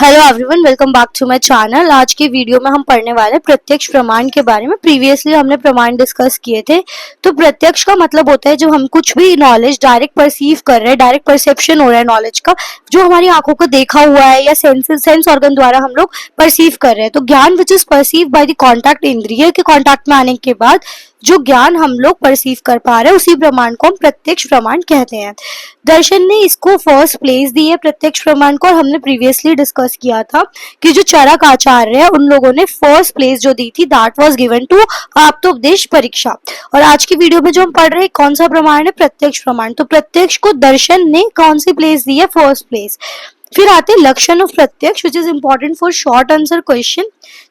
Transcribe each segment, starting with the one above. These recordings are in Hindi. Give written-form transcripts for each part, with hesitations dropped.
Hello everyone, welcome back to my channel. आज की वीडियो में हम पढ़ने वाले हैं प्रत्यक्ष प्रमाण के बारे में। प्रीवियसली हमने प्रमाण डिस्कस किए थे। तो प्रत्यक्ष का मतलब होता है जो हम कुछ भी नॉलेज डायरेक्ट परसीव कर रहे हैं, डायरेक्ट परसेप्शन हो रहा है नॉलेज का, जो हमारी आंखों को देखा हुआ है या सेंस ऑर्गन द्वारा हम लोग परसीव कर रहे हैं। तो ज्ञान विच is perceive by the contact, इंद्रिय के कॉन्टैक्ट में आने के बाद जो ज्ञान हम लोग परसीव कर पा रहे हैं उसी प्रमाण को हम प्रत्यक्ष प्रमाण कहते हैं। दर्शन ने इसको फर्स्ट प्लेस दी है प्रत्यक्ष प्रमाण को, और हमने प्रीवियसली डिस्कस किया था कि जो चरक आचार्य है उन लोगों ने फर्स्ट प्लेस जो दी थी दैट वाज गिवन टू आप्तोपदेश परीक्षा। और आज की वीडियो में जो हम पढ़ रहे हैं कौन सा प्रमाण है? प्रत्यक्ष प्रमाण। तो प्रत्यक्ष को दर्शन ने कौन सी प्लेस दी है? First place. फिर आते हैं लक्षण ऑफ प्रत्यक्ष which is important for short answer question.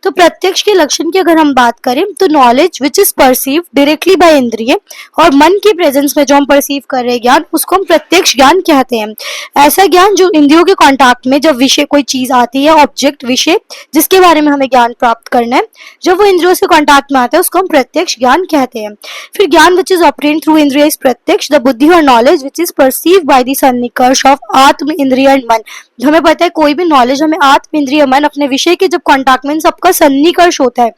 तो प्रत्यक्ष के लक्षण की अगर हम बात करें तो knowledge which is perceive directly by इंद्रिय, और मन के प्रेजेंस में जो हम परसीव कर रहे हैं ज्ञान उसको हम प्रत्यक्ष ज्ञान कहते हैं। ऐसा ज्ञान जो इंद्रियों के कांटेक्ट में जब विषय कोई चीज आती है, ऑब्जेक्ट विषय जिसके बारे में हमें ज्ञान प्राप्त करना है, जब वो इंद्रियों से कांटेक्ट में आता है उसको हम प्रत्यक्ष ज्ञान कहते हैं। फिर ज्ञान विच इज ऑब्टेन्ड थ्रू इंद्रिय इज प्रत्यक्ष। द बुद्धि और knowledge which is perceive by the सन्निकर्ष ऑफ आत्म, इंद्रिय एंड मन। हमें पता है कोई भी नॉलेज हमें आत्म, इंद्रिय, मन अपने विषय के जब कांटेक्ट में सबका सन्निकर्ष होता है,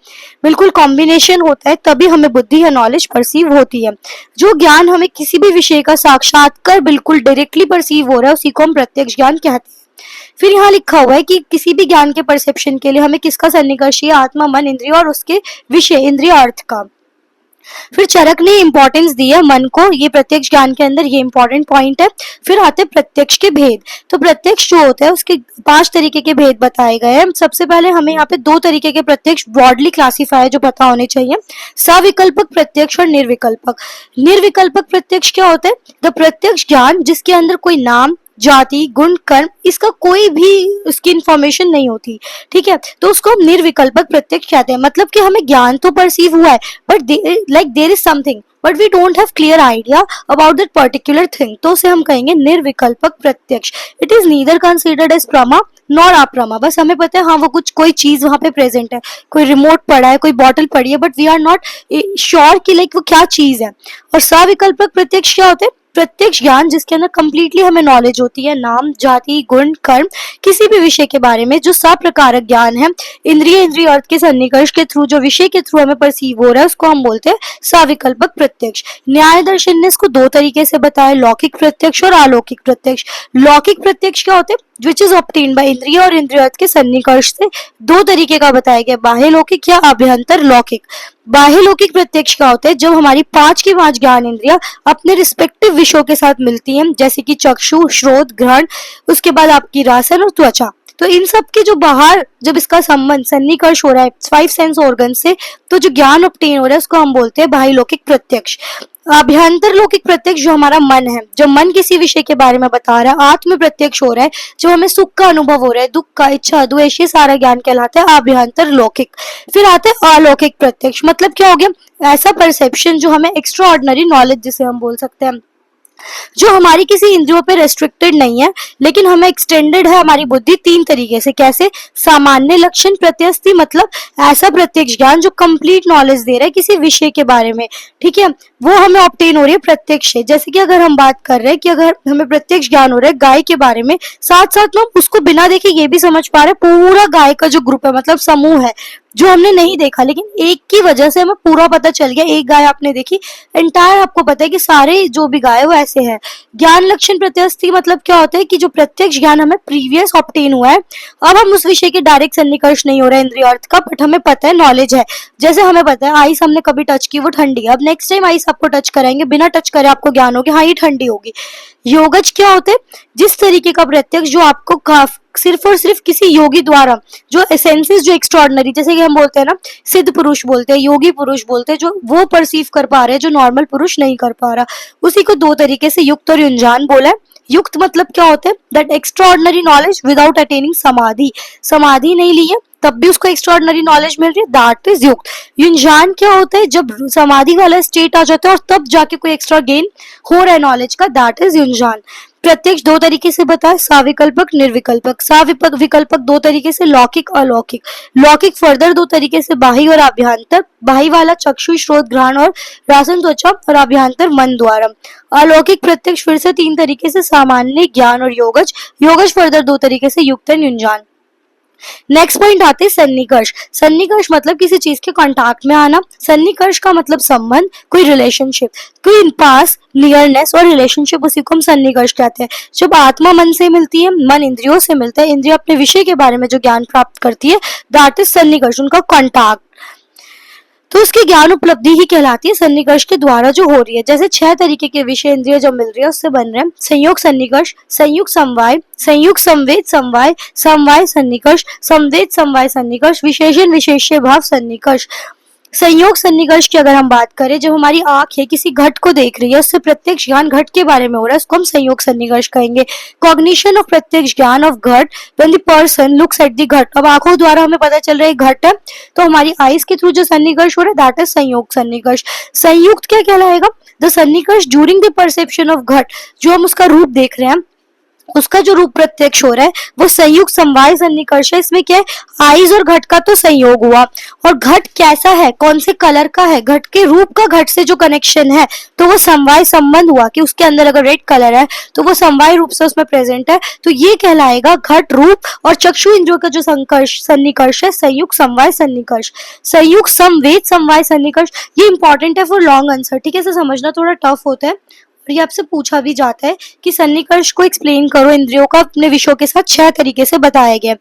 बिल्कुल कॉम्बिनेशन होता है, तभी हमें बुद्धि या नॉलेज परसीव होती है। जो ज्ञान हमें किसी भी विषय का साक्षात्कार बिल्कुल डायरेक्टली परसीव हो रहा है उसी को हम प्रत्यक्ष ज्ञान कहते हैं। फिर यहाँ लिखा हुआ है कि किसी भी ज्ञान के परसेप्शन के लिए हमें किसका सन्निकर्ष है? आत्मा, मन, इंद्रिय और उसके विषय इंद्रिय अर्थ का। फिर चरक ने इंपॉर्टेंस दी है मन को, ये प्रत्यक्ष ज्ञान के अंदर ये इंपॉर्टेंट पॉइंट है। फिर आते प्रत्यक्ष के भेद। तो प्रत्यक्ष जो होता है उसके 5 तरीके के भेद बताए गए हैं। सबसे पहले हमें यहाँ पे 2 तरीके के प्रत्यक्ष ब्रॉडली क्लासीफाई जो पता होने चाहिए, सविकल्पक प्रत्यक्ष और निर्विकल्पक। निर्विकल्पक प्रत्यक्ष क्या होता है? द प्रत्यक्ष ज्ञान जिसके अंदर कोई नाम, जाति, गुण, कर्म इसका कोई भी उसकी इंफॉर्मेशन नहीं होती, ठीक है, तो उसको हम निर्विकल्पक प्रत्यक्ष कहते हैं। मतलब कि हमें ज्ञान तो परसीव हुआ है but like there is something but we don't have clear idea about that particular thing, तो उसे हम कहेंगे निर्विकल्पक प्रत्यक्ष। It is neither considered as प्रमा नॉर अप्रमा। बस हमें पता है हाँ वो कुछ कोई चीज वहां पे प्रेजेंट है, कोई रिमोट पड़ा है, कोई बॉटल पड़ी है, but we are not sure कि लाइक वो क्या चीज है। और सविकल्पक प्रत्यक्ष क्या होते हैं? प्रत्यक्ष ज्ञान जिसके अंदर कंप्लीटली हमें नॉलेज होती है, नाम, जाति, गुण, कर्म किसी भी विषय के बारे में, जो सप्रकारक ज्ञान है, इंद्रिय अर्थ के सन्निकर्ष के थ्रू जो विषय के थ्रू हमें परसीव हो रहा है उसको हम बोलते हैं सविकल्पक प्रत्यक्ष। न्याय दर्शन ने इसको 2 तरीके से बताया, लौकिक प्रत्यक्ष और अलौकिक प्रत्यक्ष। लौकिक प्रत्यक्ष क्या होते हैं? विच इज ऑब्टेन्ड बाय इंद्रिय और इंद्रिय अर्थ के सन्निकर्ष से 2 तरीके का बताया गया, बाह्य लौकिक या अभ्यंतर लौकिक। बाह्य लौकिक प्रत्यक्ष क्या होता है? जब हमारी 5 की 5 ज्ञान इंद्रियां अपने रिस्पेक्टिव विषयों के साथ मिलती हैं, जैसे कि चक्षु, श्रोत, घ्राण, उसके बाद आपकी रसन और त्वचा। तो इन सब के जो बाहर जब इसका संबंध सन्निकर्ष हो रहा है 5 सेंस ऑर्गन से, तो जो ज्ञान ऑब्टेन हो रहा है उसको हम बोलते हैं बाह्य लौकिक प्रत्यक्ष। अभ्यंतर लौकिक प्रत्यक्ष जो हमारा मन है, जो मन किसी विषय के बारे में बता रहा है, आत्म प्रत्यक्ष हो रहा है, जो हमें सुख का अनुभव हो रहा है, दुख का, इच्छा, द्वेष, ये सारा ज्ञान कहलाता है अभ्यंतर लौकिक। फिर आते हैं अलौकिक प्रत्यक्ष। मतलब क्या हो गया? ऐसा परसेप्शन जो हमें एक्स्ट्रा ऑर्डिनरी नॉलेज जिसे हम बोल सकते हैं, जो हमारी किसी इंद्रियों पे रेस्ट्रिक्टेड नहीं है लेकिन हमें एक्सटेंडेड है हमारी बुद्धि 3 तरीके से। कैसे? सामान्य लक्षण प्रत्यस्ति, मतलब ऐसा प्रत्यक्ष ज्ञान जो कंप्लीट नॉलेज दे रहा है किसी विषय के बारे में, ठीक है, वो हमें ऑब्टेन हो रही है प्रत्यक्ष से। जैसे कि अगर हम बात कर रहे हैं कि अगर हमें प्रत्यक्ष ज्ञान हो रहा है गाय के बारे में, साथ साथ में हम उसको बिना देखे ये भी समझ पा रहे हैं पूरा गाय का जो ग्रुप है, मतलब समूह है, जो हमने नहीं देखा लेकिन एक की वजह से हमें पूरा पता चल गया। एक गाय आपने देखी, एंटायर आपको पता है कि सारे जो भी गाय वो ऐसे है। ज्ञान लक्षण प्रत्यस्ति मतलब क्या होता है कि जो प्रत्यक्ष ज्ञान हमें प्रीवियस ऑब्टेन हुआ है, अब हम उस विषय के डायरेक्ट सन्निकर्ष नहीं हो रहा है इंद्रिय अर्थ का, बट हमें पता है, नॉलेज है। जैसे हमें पता है आइस हमने कभी टच की, वो ठंडी है, अब नेक्स्ट टाइम आइस आपको टच कराएंगे, बिना टच करे आपको ज्ञान होगा हाँ ये ठंडी होगी। योगज क्या होते हैं? जिस तरीके का प्रत्यक्ष जो आपको सिर्फ और सिर्फ किसी योगी द्वारा, जो एसेंसेस जो एक्स्ट्राऑर्डिनरी, जैसे कि हम बोलते हैं ना सिद्ध पुरुष बोलते हैं, योगी पुरुष बोलते हैं, जो वो परसीव कर पा रहे हैं जो नॉर्मल पुरुष नहीं कर पा रहा, उसी को 2 तरीके से युक्त और युंजान बोला है। युक्त मतलब क्या होता है? That extraordinary knowledge without attaining समाधि। समाधि नहीं ली है तब भी उसको एक्स्ट्राऑर्डिनरी नॉलेज मिल रही है, दैट इज युक्त। युंजान क्या होता है? जब समाधि वाला स्टेट आ जाता है और तब जाके कोई एक्स्ट्रा गेन हो रहा है नॉलेज का, दैट इज युंजान। प्रत्यक्ष 2 तरीके से बताया, सविकल्पक, निर्विकल्पक। सविकल्पक 2 तरीके से, लौकिक, अलौकिक। लौकिक फर्दर 2 तरीके से, बाह्य और अभ्यंतर। बाह्य वाला चक्षु, श्रोत, घ्राण और रसन, त्वचा, और अभ्यंतर मन द्वारा। अलौकिक प्रत्यक्ष फिर से 3 तरीके से, सामान्य, ज्ञान और योगज। योगज फर्दर 2 तरीके से, युक्त एंड युंजान। नेक्स्ट पॉइंट आते हैं सन्निकर्ष। सन्निकर्ष मतलब किसी चीज के कांटेक्ट में आना। सन्निकर्ष का मतलब संबंध, कोई रिलेशनशिप, कोई पास, नियरनेस और रिलेशनशिप, उसी को हम सन्निकर्ष कहते हैं। जब आत्मा मन से मिलती है, मन इंद्रियों से मिलता है, इंद्रिय अपने विषय के बारे में जो ज्ञान प्राप्त करती है, दैट इज सन्निकर्ष, उनका कॉन्टैक्ट। तो उसकी ज्ञान उपलब्धि ही कहलाती है सन्निकर्ष के द्वारा जो हो रही है। जैसे 6 तरीके के विषय इंद्रिय जो मिल रही है उससे बन रहे हैं संयोग सन्निकर्ष, संयुक्त समवाय, संयुक्त संवेद समवाय, समवाय सन्निकर्ष, संवेद समवाय सन्निकर्ष, विशेषण विशेष्य भाव सन्निकर्ष। संयोग सन्निकर्ष की अगर हम बात करें, जब हमारी आंख है किसी घट को देख रही है, उससे प्रत्यक्ष ज्ञान घट के बारे में हो रहा है, उसको हम संयोग सन्निकर्ष कहेंगे। कॉग्निशन ऑफ प्रत्यक्ष ज्ञान ऑफ घट when the person looks at the घट। अब आंखों द्वारा हमें पता चल रहा है घट है, तो हमारी आईज के थ्रू जो सन्निकर्ष हो रहा है दैट इज संयोग सन्निकर्ष। संयुक्त क्या कहलाएगा? द सन्निकर्ष ड्यूरिंग द परसेप्शन ऑफ घट, जो हम उसका रूप देख रहे हैं, उसका जो रूप प्रत्यक्ष हो रहा है वो संयुक्त समवाय सन्निकर्ष है। इसमें क्या है, आईज और घट का तो संयोग हुआ, और घट कैसा है, कौन से कलर का है, घट के रूप का घट से जो कनेक्शन है, तो वो समवाय संबंध हुआ कि उसके अंदर अगर रेड कलर है तो वो समवाय रूप से उसमें प्रेजेंट है, तो ये कहलाएगा घट रूप और चक्षु इंद्रियों का जो सन्निकर्ष है संयुक्त समवाय सन्निकर्ष। संयुक्त समवेद समवाय सन्निकर्ष, ये इंपॉर्टेंट है फॉर लॉन्ग आंसर, ठीक है, इसे समझना थोड़ा टफ होता है और ये आपसे पूछा भी जाता है कि सन्निकर्ष को एक्सप्लेन करो, इंद्रियों का अपने विषयों के साथ 6 तरीके से बताया गया।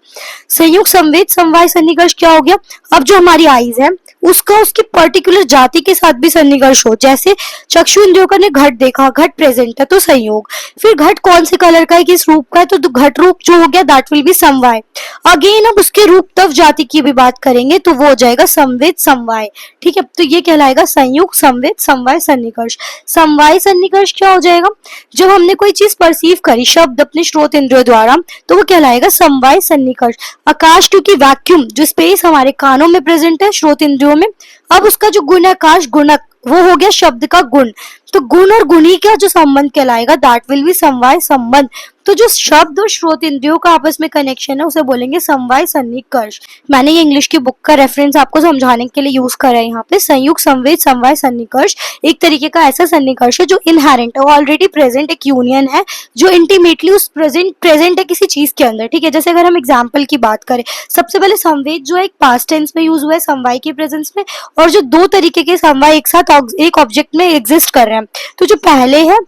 संयुक्त संवेद समवाय सन्निकर्ष क्या हो गया? अब जो हमारी आईज है उसका उसकी पर्टिकुलर जाति के साथ भी सन्निकर्ष हो। जैसे चक्षु इंद्रियों का ने घट देखा, घट प्रेजेंट है तो संयोग। फिर घट कौन से कलर का है, किस रूप का है, तो घट रूप जो हो गया दैट विल बी समवाय। अगेन अब उसके रूप तव जाति की भी बात करेंगे तो वो हो जाएगा संवेद समवाय, ठीक है। तो ये कहलाएगा संयुक्त संवेद समवाय सन्निकर्ष। समवाय सन्निकर्ष क्या हो जाएगा? जब हमने कोई चीज परसीव करी शब्द अपने श्रोत इंद्रियों द्वारा, तो वो कहलाएगा समवाय सन्निकर्ष। आकाश क्योंकि वैक्यूम जो स्पेस हमारे कानों में प्रेजेंट है श्रोत इंद्रियों में, अब उसका जो गुण है आकाश गुणक, वो हो गया शब्द का गुण। तो गुण और गुणी का जो संबंध कहलाएगा दैट विल बी समवाय संबंध। तो जो शब्द और श्रोत इंद्रियों का आपस में कनेक्शन है उसे बोलेंगे समवाय सन्निकर्ष। मैंने ये इंग्लिश की बुक का रेफरेंस आपको समझाने के लिए यूज करा है यहाँ पे। संयुक्त संवेद समवाय सन्निकर्ष एक तरीके का ऐसा सन्निकर्ष है जो इनहेरेंट है, ऑलरेडी प्रेजेंट, एक यूनियन है जो इंटीमेटली उस प्रेजेंट है किसी चीज के अंदर, ठीक है। जैसे अगर हम एग्जाम्पल की बात करें, सबसे पहले संवेद जो है एक पास्ट टेंस में यूज हुआ है समवाय के प्रेजेंस में, और जो 2 तरीके के समवाय एक साथ एक ऑब्जेक्ट में एग्जिस्ट कर रहे हैं, तो जो पहले है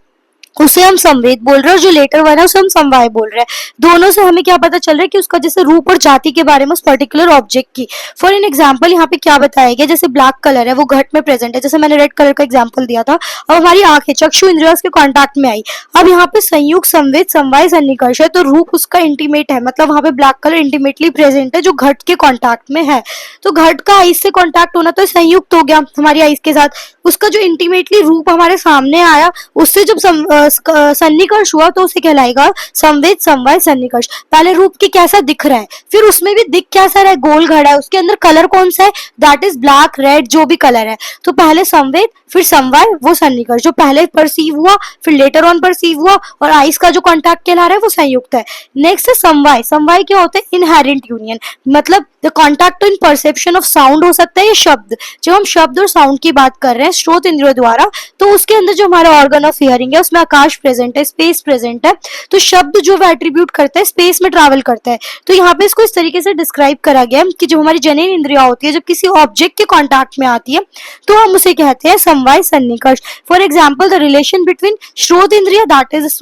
उसे हम संवेद बोल रहे हैं और जो लेटर वन है उसे हम समवाय बोल रहे हैं। दोनों से हमें क्या पता चल रहा है कि उसका जैसे रूप और जाति के बारे में उस पर्टिकुलर ऑब्जेक्ट की। फॉर एन एग्जांपल यहाँ पे क्या बताया गया, जैसे ब्लैक कलर है वो घट में प्रेजेंट है, जैसे मैंने रेड कलर का एग्जांपल दिया था। अब हमारी आंखें चक्षु इंद्रिया उसके कॉन्टैक्ट में आई, अब यहाँ पे संयुक्त संवेद समवाय सन्निकर्ष है, तो रूप उसका इंटीमेट है, मतलब वहां पे ब्लैक कलर इंटीमेटली प्रेजेंट है जो घट के कॉन्टैक्ट में है। तो घट का आइस से कॉन्टैक्ट होना तो संयुक्त हो गया हमारी आइस के साथ, उसका जो इंटीमेटली रूप हमारे सामने आया उससे जब सन्निकर्ष हुआ तो उसे कहलाएगा संवेद समवाय सन्निकर्ष। पहले रूप की कैसा दिख रहा है, फिर उसमें भी दिख कैसा रहा है, गोल घड़ा है, उसके अंदर कलर कौन सा है, दैट इज ब्लैक रेड जो भी कलर है। तो पहले संवेद फिर समवाय वो सन्निकर्ष, जो पहले परसीव हुआ फिर लेटर ऑन परसीव हुआ और आइस का जो कॉन्टैक्ट कहला रहा है वो संयुक्त है। नेक्स्ट है समवाय। समवाय क्या होता है? इनहेरेंट यूनियन, मतलब the contact in perception of sound हो सकता है या शब्द। जब हम शब्द और साउंड की बात कर रहे हैं श्रोत इंद्रियों द्वारा, तो उसके अंदर जो हमारा ऑर्गन ऑफ हियरिंग है उसमें आकाश प्रेजेंट है, स्पेस प्रेजेंट है, तो शब्द जो वो एट्रीब्यूट करता है स्पेस में ट्रैवल करता है। तो यहाँ पे इसको इस तरीके से डिस्क्राइब करा गया कि जो हमारी जनन इंद्रिया होती है जब किसी ऑब्जेक्ट के कॉन्टैक्ट में आती है तो हम उसे कहते हैं समवाय सन्निकर्ष। For example the relation between श्रोत इंद्रिया दैट इज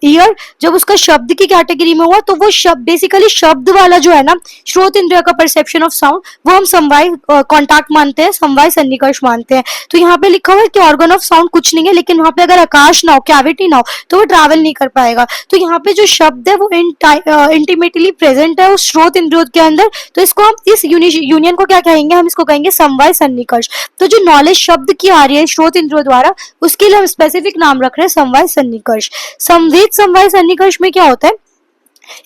ईयर, जब उसका शब्द की कैटेगरी में हुआ तो वो शब्द बेसिकली शब्द वाला जो है ना श्रोत इंद्रिया का परसेप्शन ऑफ साउंड वो हम समवाय कॉन्टैक्ट मानते हैं, समवाय सन्निकर्ष मानते हैं। तो यहाँ पे लिखा हुआ है कि ऑर्गन ऑफ साउंड कुछ नहीं है, लेकिन वहां पे अगर आकाश ना हो, कैविटी ना हो, तो वो ट्रैवल नहीं कर पाएगा। तो यहाँ पे जो शब्द है वो इंटीमेटली प्रेजेंट है उस श्रोत इंद्रियों के अंदर, तो इसको हम इस यूनियन को क्या कहेंगे, हम इसको कहेंगे समवाय सन्निकर्ष। तो जो नॉलेज शब्द की आ रही है श्रोत इंद्रियों द्वारा उसके लिए हम स्पेसिफिक नाम रख रहे हैं समवाय सन्निकर्ष। संवेद समवाय सन्निकर्ष में क्या होता है,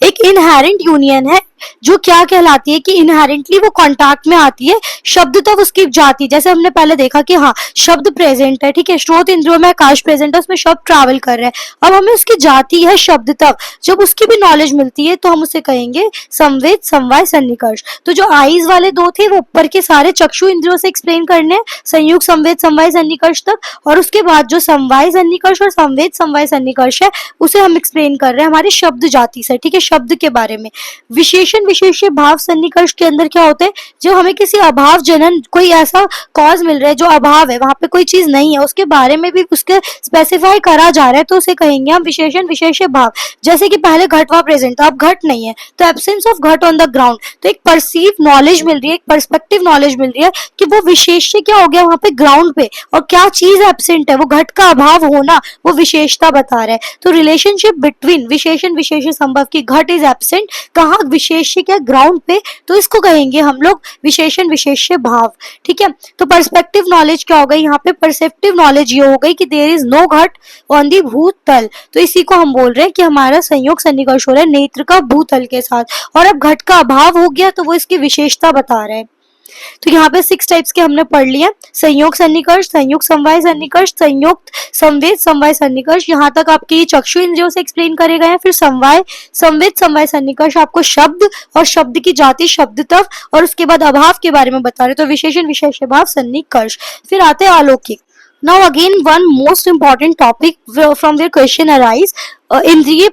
एक इनहेरेंट यूनियन है जो क्या कहलाती है कि इनहेरेंटली वो कॉन्टैक्ट में आती है शब्द तक उसकी जाति। जैसे हमने पहले देखा कि हाँ शब्द प्रेजेंट है, ठीक है, श्रोत इंद्रियों में आकाश प्रेजेंट है, उसमें शब्द ट्रैवल कर रहे हैं, अब हमें उसकी जाति है शब्द तक, जब उसकी भी नॉलेज मिलती है तो हम उसे कहेंगे संवेद समवाय सन्निकर्ष। तो जो आईज वाले 2 थे वो ऊपर के सारे चक्षु इंद्रियों से एक्सप्लेन करने संयुक्त संवेद समवाय सन्निकर्ष तक, और उसके बाद जो समवाय सन्निकर्ष और संवेद समवाय सन्निकर्ष है उसे हम एक्सप्लेन कर रहे हैं हमारी शब्द जाति से, ठीक है, शब्द के बारे में। विशेषण विशेष्य भाव सन्निकर्ष के अंदर क्या होते हैं, जो हमें किसी अभाव जनन कोई ऐसा कॉज मिल रहा है जो अभाव है, वहां पे कोई चीज नहीं है, उसके बारे में भी उसके स्पेसिफाई करा जा रहा है, तो उसे कहेंगे हम विशेषण विशेष्य भाव। जैसे कि पहले घट वहां प्रेजेंट था, अब घट नहीं है, तो एब्सेंस ऑफ घट ऑन द ग्राउंड, तो एक परसीव नॉलेज मिल रही है, एक पर्सपेक्टिव नॉलेज मिल रही है कि वो विशेष्य क्या हो गया वहां पे ग्राउंड पे, और क्या चीज एब्सेंट है, वो घट का अभाव होना वो विशेषता बता रहा है। तो रिलेशनशिप बिटवीन विशेषण विशेष्य संभव की घट इज एब्सेंट, कहाँ विशेष्य क्या ग्राउंड पे, तो इसको कहेंगे हम लोग विशेषण विशेष्य भाव। ठीक है, तो पर्सपेक्टिव नॉलेज क्या हो गई यहाँ पे, परसेप्टिव नॉलेज ये हो गई कि देयर इज नो घट ऑन दी भूतल, तो इसी को हम बोल रहे हैं कि हमारा संयोग सन्निकर्ष हो रहा है नेत्र का भूतल के साथ, और अब घट का अभाव हो गया तो वो इसकी विशेषता बता रहे हैं। तो यहाँ पे 6 टाइप्स के हमने पढ़ लिए, संयोग सन्निकर्ष, संयुक्त समवाय सन्निकर्ष, संयुक्त संवेद समवाय सन्निकर्ष, यहाँ तक आपके ये चक्षु इंद्रियों से एक्सप्लेन करे गए हैं। फिर समवाय संवेद समवाय सन्निकर्ष आपको शब्द और शब्द की जाति शब्द तक, और उसके बाद अभाव के बारे में बता रहे, तो विशेषण विशेष्य भाव सन्निकर्ष। फिर आते हैं अलौकिक। Now again one most important topic from their question arise, इंद्रिय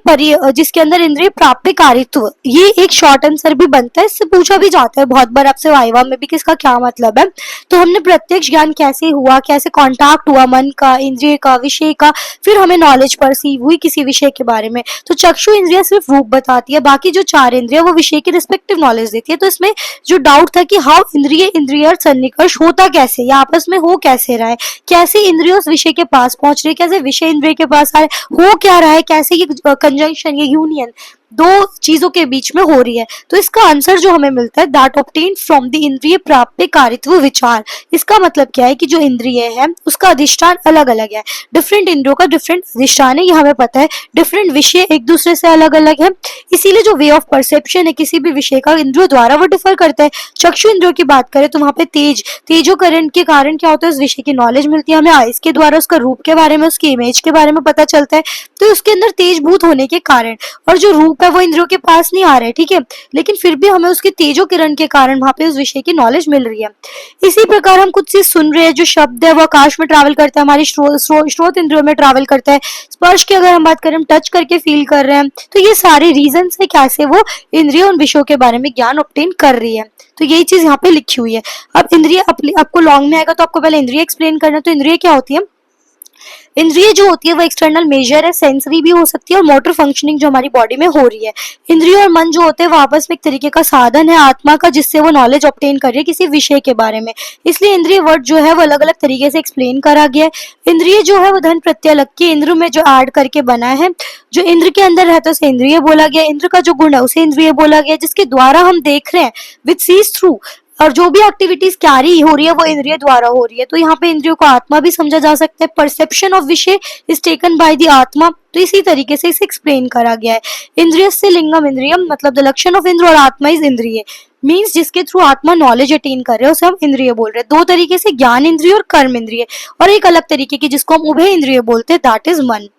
जिसके अंदर इंद्रिय प्राप्यकारित्व, ये एक शॉर्ट आंसर भी बनता है, इससे पूछा भी जाता है बहुत बार आपसे वाइवा में भी, किसका क्या मतलब है। तो हमने प्रत्यक्ष ज्ञान कैसे हुआ, कैसे कांटेक्ट हुआ मन का, इंद्रिय का, विषय का, फिर हमें नॉलेज परसीव हुई किसी विषय के बारे में। तो चक्षु इंद्रिय सिर्फ रूप बताती है, बाकी जो 4 इंद्रिय वो विषय की रिस्पेक्टिव नॉलेज देती है। तो इसमें जो डाउट था कि हाउ इंद्रिय सन्निकर्ष होता कैसे, या आपस में हो कैसे रहा है, कैसे इंद्रियों उस विषय के पास पहुंच रही है, कैसे विषय इंद्रिय के पास आ रहे, हो क्या रहा है, कैसे ये कंजंक्शन, ये यूनियन दो चीजों के बीच में हो रही है। तो इसका आंसर जो हमें मिलता है, दैट ऑब्टेन फ्रॉम द इंद्रिय प्राप्यकारित्व विचार। इसका मतलब क्या है कि जो इंद्रिय है उसका अधिष्ठान अलग अलग है, डिफरेंट इंद्रियों का डिफरेंट अधिष्ठान है, ये हमें पता है, डिफरेंट विषय एक दूसरे से अलग अलग है, इसीलिए जो वे ऑफ परसेप्शन है किसी भी विषय का इंद्रियों द्वारा वो डिफर करता है। चक्षु इंद्रियों की बात करें तो वहां पे तेजोकरण के कारण क्या होता है, उस विषय की नॉलेज मिलती है हमें आइस के द्वारा, उसका रूप के बारे में, उसकी इमेज के बारे में पता चलता है, तो उसके अंदर तेजभूत होने के कारण, और जो रूप है वो इंद्रियों के पास नहीं आ रहा है, ठीक है, लेकिन फिर भी हमें उसके तेजो किरण के कारण वहां पे उस विषय की नॉलेज मिल रही है। इसी प्रकार हम कुछ चीज सुन रहे हैं, जो शब्द है वो आकाश में ट्रैवल करता है, हमारी श्रोत इंद्रियों में ट्रैवल करता है, स्पर्श की अगर हम बात करें, हम टच करके फील कर रहे हैं, तो ये सारे रीजन है कैसे वो इंद्रिय उन विषयों के बारे में ज्ञान ऑब्टेन कर रही है। तो यही चीज यहाँ पे लिखी हुई है। अब इंद्रिय आपको लॉन्ग में आएगा तो आपको पहले इंद्रिय एक्सप्लेन करना। तो इंद्रिय क्या होती है, इंद्रिय जो होती है वो एक्सटर्नल मेजर है, सेंसरी भी हो सकती है, और मोटर फंक्शनिंग जो हमारी बॉडी में हो रही है। इंद्रिय और मन जो होते हैं वो आपस में एक तरीके का साधन है आत्मा का, जिससे वो नॉलेज ऑब्टेन कर रही है किसी विषय के बारे में, इसलिए इंद्रिय वर्ड जो है वो अलग अलग तरीके से एक्सप्लेन करा गया है। इंद्रिय जो है वो धन प्रत्यय लग के इंद्र में जो ऐड करके बना है, जो इंद्र के अंदर रहता है उसे इंद्रिय बोला गया, इंद्र का जो गुण है उसे इंद्रिय बोला गया, जिसके द्वारा हम देख रहे हैं विच सीज थ्रू, और जो भी एक्टिविटीज कैरी हो रही है वो इंद्रिय द्वारा हो रही है। तो यहाँ पे इंद्रियों को आत्मा भी समझा जा सकता है, परसेप्शन ऑफ विषय इज टेकन बाय द आत्मा, तो इसी तरीके से इसे एक्सप्लेन करा गया है। इंद्रिय से लिंगम इंद्रियम, मतलब द लक्षण ऑफ इंद्र और आत्मा इज इंद्रिय, मीन्स जिसके थ्रू आत्मा नॉलेज अटेन कर रहे हैं उसे हम इंद्रिय बोल रहे हैं। 2 तरीके से, ज्ञान इंद्रिय और कर्म इंद्रिय, और एक अलग तरीके की जिसको हम उभय इंद्रिय बोलते हैं, दैट इज मन,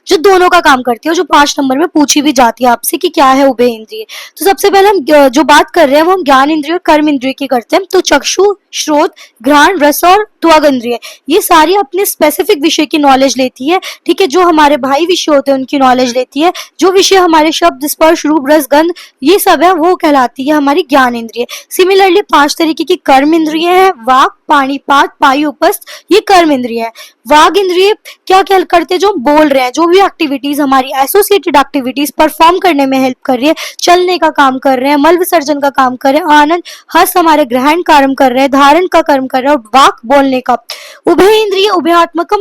जो दोनों का काम करती है, और जो 5 नंबर में पूछी भी जाती है आपसे कि क्या है उभय इंद्रिय। तो सबसे पहले हम जो बात कर रहे हैं वो हम ज्ञान इंद्रिय और कर्म इंद्रिय की करते हैं। तो चक्षु, श्रोत, घ्राण, रस और त्वग इंद्रिय, ये सारी अपने स्पेसिफिक विषय की नॉलेज लेती है, ठीक है, जो हमारे भाई विषय होते हैं उनकी नॉलेज लेती है, जो विषय हमारे शब्द, स्पर्श, रूप, रस, गंध ये सब है वो कहलाती है हमारी ज्ञान इंद्रिय। सिमिलरली 5 तरीके की कर्म इंद्रिय है, वाक, पाणिपात, पायु, उपस्थ, ये कर्म इंद्रिय है। वाग इंद्रिय क्या क्या करते हैं, जो बोल रहे हैं, जो भी एक्टिविटीज हमारी एसोसिएटेड एक्टिविटीज परफॉर्म करने में हेल्प कर रही है, चलने का काम कर रहे हैं, मल विसर्जन का काम कर रहे हैं, आनंद हस हमारे ग्रहण कर्म कर रहे हैं, धारण का कर्म कर रहे हैं, और वाक बोलने का। उभय इंद्रिय उभयात्मक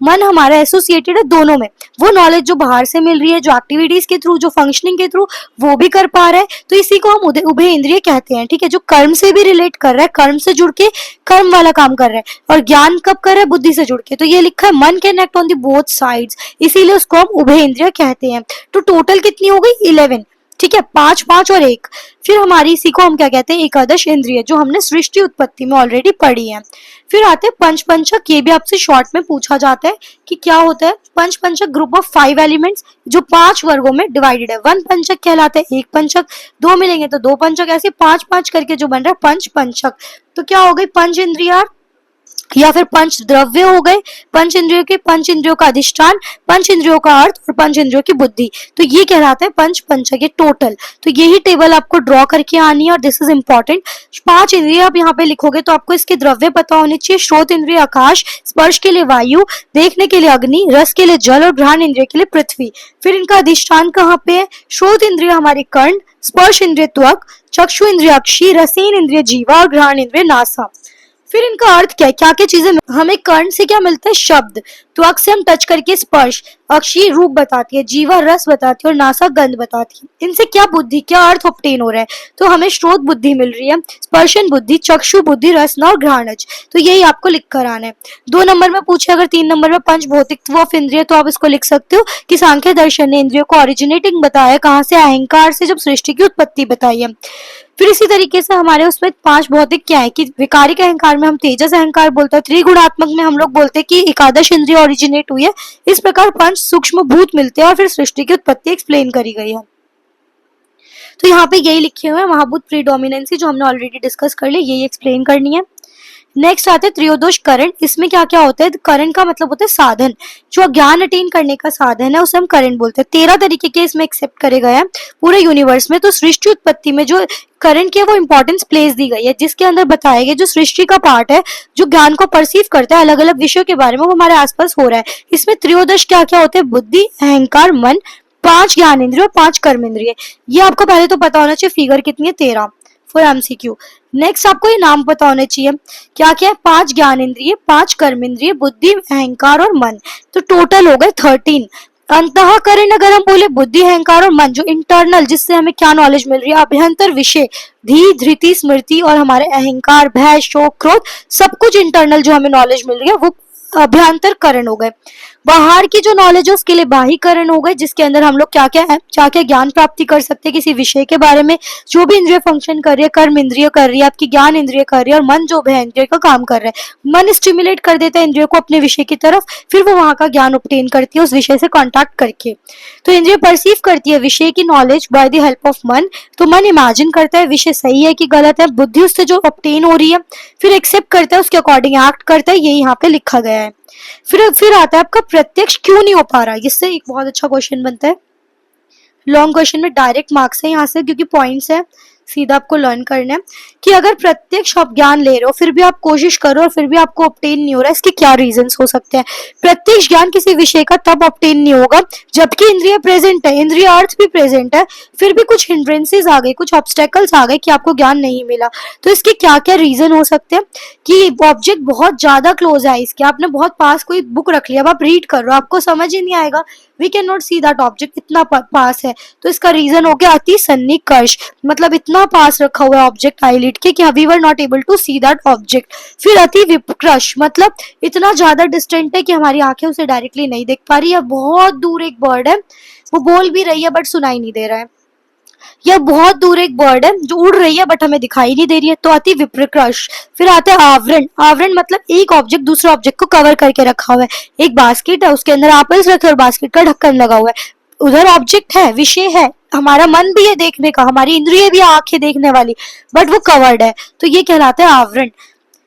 मन हमारा एसोसिएटेड है दोनों में, वो नॉलेज जो बाहर से मिल रही है, जो एक्टिविटीज के थ्रू, जो फंक्शनिंग के थ्रू वो भी कर पा रहा है, तो इसी को हम उभय इंद्रिय कहते हैं, ठीक है, जो कर्म से भी रिलेट कर रहा है, कर्म से जुड़ के कर्म वाला काम कर रहा है, और ज्ञान कब कर रहा है, बुद्धि से जुड़ के। तो ये लिखा है मन can act on the both sides, इसीलिए उसको हम उभय इंद्रिय कहते हैं। तो टोटल कितनी हो गई, 11, ठीक है, 5 5 और 1। फिर हमारी इसी को हम क्या कहते हैं, एकादश इंद्रिय, जो हमने सृष्टि उत्पत्ति में ऑलरेडी पढ़ी है। फिर आते हैं पंचपंचक, ये भी आपसे शॉर्ट में पूछा जाता है कि क्या होता है। पंचपंचक ग्रुप ऑफ 5 एलिमेंट्स जो 5 वर्गों में डिवाइडेड है। 1 पंचक कहलाता है, 1 पंचक, 2 मिलेंगे तो 2 पंचक, ऐसे 5 5 करके जो बन रहा है पंचपंचक। तो क्या हो गई, पंच इंद्रिया या फिर पंच द्रव्य हो गए, पंच इंद्रियों के, पंच इंद्रियों का अधिष्ठान, पंच इंद्रियों का अर्थ और पंच इंद्रियों की बुद्धि। तो ये कहलाता है पंच पंचक ये टोटल। तो यही टेबल आपको ड्रॉ करके आनी है और दिस इज इंपॉर्टेंट। पांच इंद्रिय आप यहाँ पे लिखोगे तो आपको इसके द्रव्य पता होने चाहिए। श्रोत इंद्रिय आकाश, स्पर्श के लिए वायु, देखने के लिए अग्नि, रस के लिए जल और घ्राण इंद्रिय के लिए पृथ्वी। फिर इनका अधिष्ठान कहाँ पे है? श्रोत इंद्रिय हमारे कर्ण, स्पर्श इंद्रिय त्वक, चक्षु इंद्रिय अक्षी, रसेन इंद्रिय जीवा और घ्राण इंद्रिय नासा। फिर इनका अर्थ क्या है, क्या क्या चीजें हमें कर्ण से क्या मिलता है? शब्द, त्वक से हम टच करके स्पर्श, अक्षी रूप बताती है, जीवा रस बताती है और नासा गंध बताती है। इनसे क्या बुद्धि, क्या अर्थ ऑब्टेन हो रहा है? तो हमें श्रोत बुद्धि मिल रही है, स्पर्शन बुद्धि, चक्षु बुद्धि, रसना और घ्राणज। तो यही आपको लिख कर आना है। 2 नंबर में पूछे अगर 3 नंबर में पंच भौतिकत्व ऑफ इंद्रिय, तो आप इसको लिख सकते हो कि सांख्य दर्शन ने इंद्रियों को ओरिजिनेटिंग बताया कहाँ से? अहंकार से, जब सृष्टि की उत्पत्ति बताई है। फिर इसी तरीके से हमारे उसमें 5 भौतिक क्या है कि विकारिक अहंकार में हम तेजस अहंकार बोलते हैं, त्रिगुणात्मक में हम लोग बोलते हैं कि एकादश इंद्रिय ओरिजिनेट हुई है। इस प्रकार 5 सूक्ष्म भूत मिलते हैं और फिर सृष्टि की उत्पत्ति एक्सप्लेन करी गई है। तो यहाँ पे यही लिखे हुए हैं, महाभूत प्रीडोमिनेंसी जो हमने ऑलरेडी डिस्कस कर ली, यही एक्सप्लेन करनी है। नेक्स्ट आते हैं त्रयोदश करण। इसमें क्या क्या होता है? करण का मतलब होता है साधन, जो ज्ञान अटेन करने का साधन है उसे हम करण बोलते हैं। 13 तरीके के इसमें एक्सेप्ट करे गए हैं पूरे यूनिवर्स में। तो सृष्टि उत्पत्ति में जो करण की वो इंपॉर्टेंस प्लेस दी गई है, जिसके अंदर बताया गया जो सृष्टि का पार्ट है, जो ज्ञान को परसीव करता है अलग अलग विषयों के बारे में, वो हमारे आसपास हो रहा है। इसमें त्रयोदश क्या क्या होते हैं? बुद्धि, अहंकार, मन, 5 ज्ञान इंद्रिय और 5 कर्म इंद्रिय। ये आपको पहले तो पता होना चाहिए। फिगर कितनी है? 13 फॉर एमसीक्यू। नेक्स्ट आपको ये नाम पता होने चाहिए, क्या क्या है? 5 ज्ञान इंद्रिय, 5 कर्म इंद्रिय, बुद्धि, अहंकार और मन। तो टोटल हो गए 13। अंतःकरण अगर हम बोले बुद्धि, अहंकार और मन, जो इंटरनल, जिससे हमें क्या नॉलेज मिल रही है? अभ्यंतर विषय, धी, धृति, स्मृति और हमारे अहंकार, भय, शोक, क्रोध, सब कुछ इंटरनल जो हमें नॉलेज मिल रही है वो अभ्यंतर करण हो गए। बाहर की जो नॉलेज है उसके लिए बाह्यकरण हो गए, जिसके अंदर हम लोग क्या क्या ज्ञान प्राप्ति कर सकते हैं किसी विषय के बारे में। जो भी इंद्रिय फंक्शन कर रही है, कर्म इंद्रिय कर रही है, आपकी ज्ञान इंद्रिय कर रही है और मन जो भी इंद्रिय का काम कर रहा है। मन स्टिमुलेट कर देता है इंद्रियों को अपने विषय की तरफ, फिर वो वहां का ज्ञान ऑब्टेन करती है उस विषय से कॉन्टैक्ट करके। तो इंद्रिय परसीव करती है विषय की knowledge by the help of मन। तो मन इमेजिन करता है विषय सही है कि गलत है, बुद्धि उससे जो ऑब्टेन हो रही है फिर एक्सेप्ट करता है, उसके अकॉर्डिंग एक्ट करता है। ये यहाँ पे लिखा गया है। फिर आता है आपका प्रत्यक्ष क्यों नहीं हो पा रहा। इससे एक बहुत अच्छा क्वेश्चन बनता है। लॉन्ग क्वेश्चन में डायरेक्ट मार्क्स है यहाँ से, क्योंकि पॉइंट्स है, सीधा आपको लर्न करना है कि अगर प्रत्यक्ष आप ज्ञान ले रहे हो फिर भी आप कोशिश करो और फिर भी आपको ऑब्टेन नहीं हो रहा है, इसके क्या रीजंस हो सकते हैं। प्रत्यक्ष ज्ञान किसी विषय का तब ऑब्टेन नहीं होगा जबकि इंद्रिय प्रेजेंट है, इंद्रिय अर्थ भी प्रेजेंट है, फिर भी कुछ हिंड्रेंसेस आ गए, कुछ ऑब्स्टेकल्स आ गए कि आपको ज्ञान नहीं मिला। तो इसके क्या क्या रीजन हो सकते हैं कि ऑब्जेक्ट बहुत ज्यादा क्लोज है इसके, आपने बहुत पास कोई बुक रख लिया, अब आप रीड कर रहे हो, आपको समझ ही नहीं आएगा, we can not see that object, इतना पास है। तो इसका रीजन हो गया अति सन्निकर्ष, मतलब इतना पास रखा हुआ है ऑब्जेक्ट आईलिड के कि we were not able to see that object. फिर अति विप्रश, मतलब इतना ज्यादा डिस्टेंट है कि हमारी आंखें उसे डायरेक्टली नहीं देख पा रही है। बहुत दूर एक बर्ड है, वो बोल भी रही है बट सुनाई नहीं दे रहा है, या बहुत दूर एक बर्ड है जो उड़ रही है बट हमें दिखाई नहीं दे रही है, तो अति विप्रकृष। फिर आता है आवरण। आवरण मतलब एक ऑब्जेक्ट दूसरे ऑब्जेक्ट को कवर करके रखा हुआ है। एक बास्केट है, उसके अंदर एप्पल्स रखे और बास्केट का ढक्कन लगा हुआ है, उधर ऑब्जेक्ट है, विषय है, हमारा मन भी है देखने का, हमारी इंद्रिय भी आंखें देखने वाली, बट वो कवर्ड है, तो ये कहलाता है आवरण।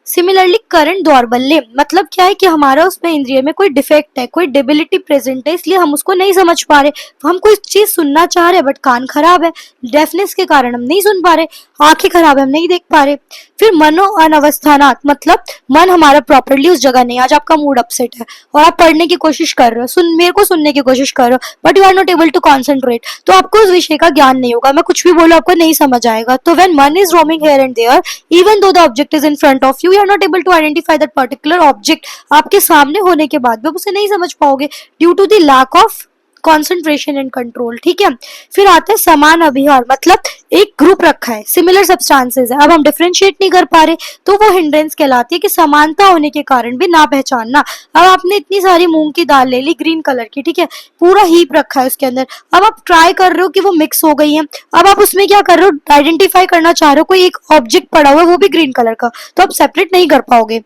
सिमिलरली करण दौर्बल्य, मतलब क्या है कि हमारा उसमें इंद्रिय में कोई डिफेक्ट है, कोई डेबिलिटी प्रेजेंट है, इसलिए हम उसको नहीं समझ पा रहे। हम कोई चीज सुनना चाह रहे बट कान खराब है, डेफनेस के कारण हम नहीं सुन पा रहे, आंखें खराब है, हम नहीं देख पा रहे। फिर मनो अनवस्थानात, मतलब मन हमारा प्रॉपरली उस जगह नहीं। आज आपका मूड अपसेट है और आप पढ़ने की कोशिश कर रहे हो, मेरे को सुनने की कोशिश कर रहे हो, but you are not able to concentrate, तो आपको उस विषय का ज्ञान नहीं होगा, मैं कुछ भी बोलूं आपको नहीं समझ आएगा। तो व्हेन मन is roaming here and there, even though the object is in front of you, you are not able to identify that particular object. आपके सामने होने के बाद भी आप उसे नहीं समझ पाओगे due to the lack of concentration and control. ठीक है, फिर आता है समान अभिहार, मतलब एक ग्रुप रखा है, सिमिलर सब्सटेंसेस है, अब हम डिफरेंशिएट नहीं कर पा रहे, तो वो हिंड्रेंस कहलाती है कि समानता होने के कारण भी ना पहचानना। अब आपने इतनी सारी मूंग की दाल ले ली ग्रीन कलर की, ठीक है, पूरा हीप रखा है उसके अंदर, अब आप ट्राई कर रहे हो कि वो मिक्स हो गई है, अब आप उसमें क्या कर रहे हो, आइडेंटिफाई करना चाह रहे हो कोई एक ऑब्जेक्ट पड़ा हुआ है वो भी ग्रीन कलर का, तो आप सेपरेट नहीं कर पाओगे।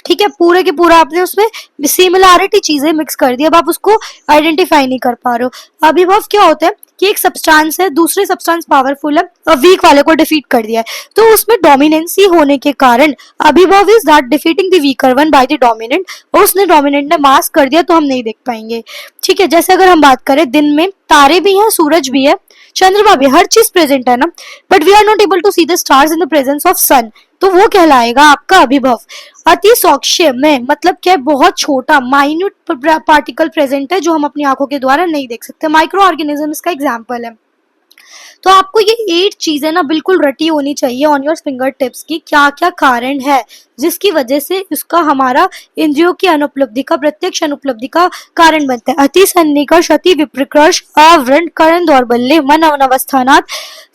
ठीक है, पूरे के पूरा आपने उसमें सिमिलैरिटी चीजें मिक्स कर दी, अब आप उसको आइडेंटिफाई नहीं कर पा रहे हो। अभिभव क्या होता है कि एक सब्सटेंस है, दूसरी सब्सटेंस पावरफुल है और वीक वाले को डिफीट कर दिया है, तो उसमें डोमिनेंसी होने के कारण अभिभव is that defeating the weaker one by the dominant, और उसने डोमिनेंट ने मास्क कर दिया तो हम नहीं देख पाएंगे। ठीक है, जैसे अगर हम बात करें दिन में तारे भी हैं, सूरज भी है, चंद्रमा भी, हर चीज प्रेजेंट है ना, but we are not able to see the stars in the presence of sun, तो वो कहलाएगा आपका अभिभव। अति सूक्ष्म में मतलब क्या, बहुत छोटा माइन्यूट पार्टिकल प्रेजेंट है जो हम अपनी आंखों के द्वारा नहीं देख सकते, माइक्रो ऑर्गेनिज्म इसका एग्जाम्पल है। तो आपको ये 8 चीजें ना बिल्कुल रटी होनी चाहिए ऑन योर फिंगर टिप्स की, क्या क्या कारण है जिसकी वजह से उसका हमारा इंद्रियों की अनुपलब्धि का, प्रत्यक्ष अनुपलब्धि का कारण बनता है। अति सन्निकर्ष, अति विप्रकर्ष, आवरण, करण दौर्बल्य, मन अनवस्थानात,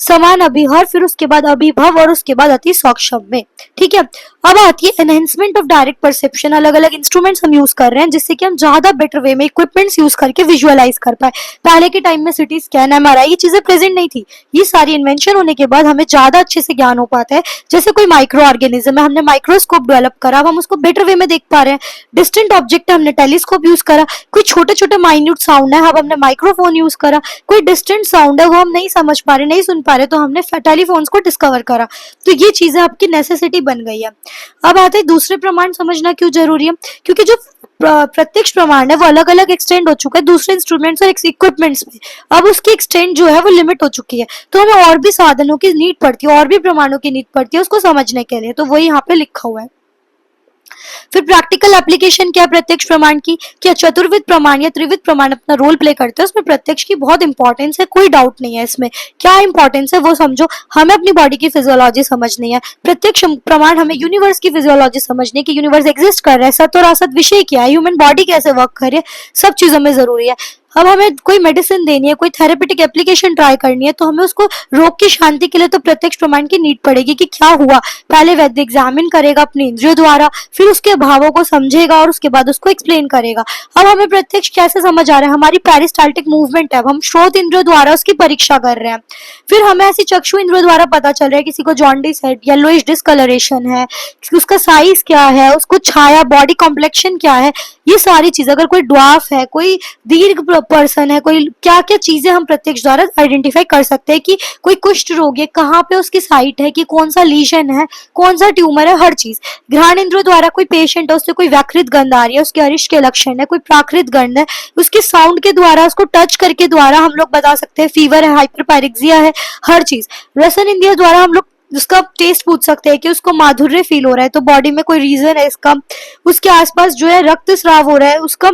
समान अभिहर, फिर उसके बाद अभिभव और उसके बाद अति सूक्ष्म में। ठीक है, अब आती है एनहेंसमेंट ऑफ डायरेक्ट परसेप्शन। अलग अलग इंस्ट्रूमेंट्स हम यूज कर रहे हैं जिससे कि हम ज्यादा बेटर वे में इक्विपमेंट्स यूज करके विजुअलाइज कर पाए। पहले के टाइम में सिटी स्कैन, एमआरआई, ये चीजें प्रेजेंट नहीं थी, ये सारी इन्वेंशन होने के बाद हमें ज्यादा अच्छे से ज्ञान हो पाता है। जैसे कोई माइक्रो ऑर्गेनिज्म है, हमने माइक्रोस्कोप डेवलप करा, अब हम उसको बेटर वे में देख पा रहे हैं। डिस्टेंट ऑब्जेक्ट है, हमने टेलीस्कोप यूज करा। कोई छोटे छोटे माइन्यूट साउंड है, अब हमने माइक्रोफोन यूज करा। कोई डिस्टेंट साउंड है, वो हम नहीं समझ पा रहे, नहीं सुन पा रहे, तो हमने टेलीफोन्स को डिस्कवर करा। तो ये चीजें आपकी नेसेसिटी बन गई है। अब आते हैं दूसरे प्रमाण समझना क्यों जरूरी है, क्योंकि जो प्रत्यक्ष प्रमाण है वो अलग अलग एक्सटेंड हो चुका है दूसरे इंस्ट्रूमेंट्स और इक्विपमेंट्स में। अब उसकी एक्सटेंड जो है वो लिमिट हो चुकी है, तो हमें और भी साधनों की नीड पड़ती है, और भी प्रमाणों की नीड पड़ती है उसको समझने के लिए, तो वो यहाँ पे लिखा हुआ है। फिर प्रैक्टिकल एप्लीकेशन क्या है प्रत्यक्ष प्रमाण की, क्या चतुर्विध प्रमाण या त्रिविध प्रमाण अपना रोल प्ले करते हैं, उसमें प्रत्यक्ष की बहुत इंपॉर्टेंस है, कोई डाउट नहीं है इसमें। क्या इंपॉर्टेंस है वो समझो, हमें अपनी बॉडी की फिजियोलॉजी समझनी है। प्रत्यक्ष प्रमाण हमें यूनिवर्स की फिजियोलॉजी समझनी है कि यूनिवर्स एग्जिस्ट कर रहा है, सत और असत विषय क्या है, ह्यूमन बॉडी कैसे वर्क कर रही है, सब चीजों में जरूरी है। अब हमें कोई मेडिसिन देनी है, कोई थेरेपेटिक एप्लीकेशन ट्राई करनी है, तो हमें उसको रोग की शांति के लिए तो प्रत्यक्ष प्रमाण की नीड पड़ेगी कि क्या हुआ। पहले वैद्य एग्जामिन करेगा अपनी इंद्रियों द्वारा, फिर उसके भावों को समझेगा और उसके बाद उसको एक्सप्लेन करेगा। अब हमें प्रत्यक्ष कैसे समझ आ रहा है, हमारी पेरिस्टाल्टिक मूवमेंट है, अब हम श्रोत इंद्रियों द्वारा उसकी परीक्षा कर रहे हैं। फिर हमें ऐसी चक्षु इंद्रियों द्वारा पता चल रहा है किसी को जॉन्डिस है, येलोइश डिस्कलरेशन है, उसका साइज क्या है, उसको छाया, बॉडी कॉम्प्लेक्शन क्या है, ये सारी चीजें। अगर कोई ड्वार्फ है, कोई दीर्घ पर्सन है, कोई क्या क्या चीजें हम प्रत्यक्ष द्वारा आइडेंटिफाई कर सकते हैं कि कोई कुष्ठ रोगी है, कहाँ पे उसकी साइट है, कि कौन सा लीजन है, कौन सा ट्यूमर है, हर चीज। घ्राण इंद्रियों द्वारा कोई पेशेंट है, उससे कोई व्याकृत गंध आ रही है, उसके अरिष्ट के लक्षण है, कोई प्राकृत गंध है, उसके साउंड के द्वारा, उसको टच करके द्वारा हम लोग बता सकते हैं, फीवर है, हाइपरपायरेक्सिया है, हर चीज। रसन इंद्रियों द्वारा हम लोग उसका टेस्ट पूछ सकते हैं कि उसको माधुर्य फील हो रहा है, तो बॉडी में कोई रीजन है इसका। उसके आसपास जो है रक्त स्राव हो रहा है, उसका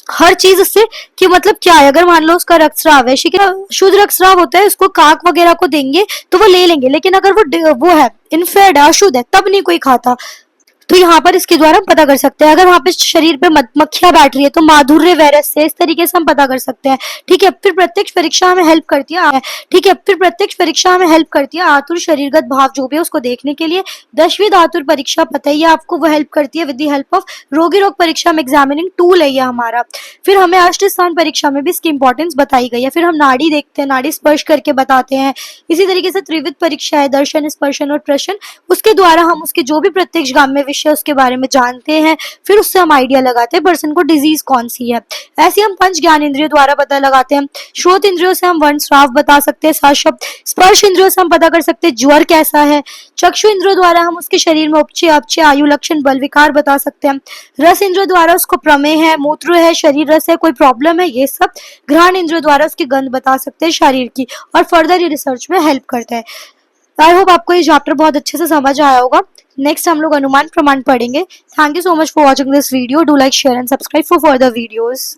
हर चीज उससे कि मतलब क्या है। अगर मान लो उसका रक्तस्राव है, शुद्ध रक्तस्राव होता है, उसको काक वगैरह को देंगे तो वो ले लेंगे, लेकिन अगर वो है इनफेड है, अशुद्ध है, तब नहीं कोई खाता। तो यहाँ पर इसके द्वारा हम पता कर सकते हैं। अगर वहां पे शरीर पे मक्खियां बैठ रही है तो माधुर्य वायरस से, इस तरीके से हम पता कर सकते हैं। ठीक है, फिर प्रत्यक्ष परीक्षा हमें हेल्प करती है। ठीक है, फिर प्रत्यक्ष परीक्षा हमें हेल्प करती है आतुर शरीरगत भाव जो भी है उसको देखने के लिए। 10वीं आतुर परीक्षा पता ही है आपको, वो हेल्प करती है विद द हेल्प ऑफ रोगी रोग परीक्षा में एग्जामिनिंग टूल है ये हमारा। फिर हमें अष्ट स्थान परीक्षा में भी इसकी इंपॉर्टेंस बताई गई है। फिर हम नाड़ी देखते हैं, नाड़ी स्पर्श करके बताते हैं। इसी तरीके से त्रिविध परीक्षा है, दर्शन, स्पर्शन और प्रश्न, उसके द्वारा हम उसके जो भी प्रत्यक्ष गाम्य विषय उसके बारे में जानते हैं, फिर उससे हम आइडिया लगाते हैं पर्सन को डिजीज कौन सी है। ऐसे हम पंच ज्ञान इंद्रियों द्वारा पता लगाते हैं। श्रोत इंद्रियों से हम वर्ण श्राव बता सकते हैं, सात शब्द। स्पर्श इंद्रियों से हम पता कर सकते हैं ज्वर कैसा है। चक्षु इंद्रियों द्वारा हम उसके शरीर में उपचय, अपचय, आयु लक्षण, बल विकार बता सकते हैं। रस इंद्रियों द्वारा उसको प्रमेह है, मूत्र है, शरीर रस है, कोई प्रॉब्लम है, ये सब। घ्राण इंद्रियों द्वारा उसकी गंध बता सकते हैं शरीर की, और फर्दर ये रिसर्च में हेल्प करता है। आई होप आपको ये चैप्टर बहुत अच्छे से समझ आया होगा। नेक्स्ट हम लोग अनुमान प्रमाण पढ़ेंगे। Thank you so much for watching this video. Do like, share and subscribe for further videos.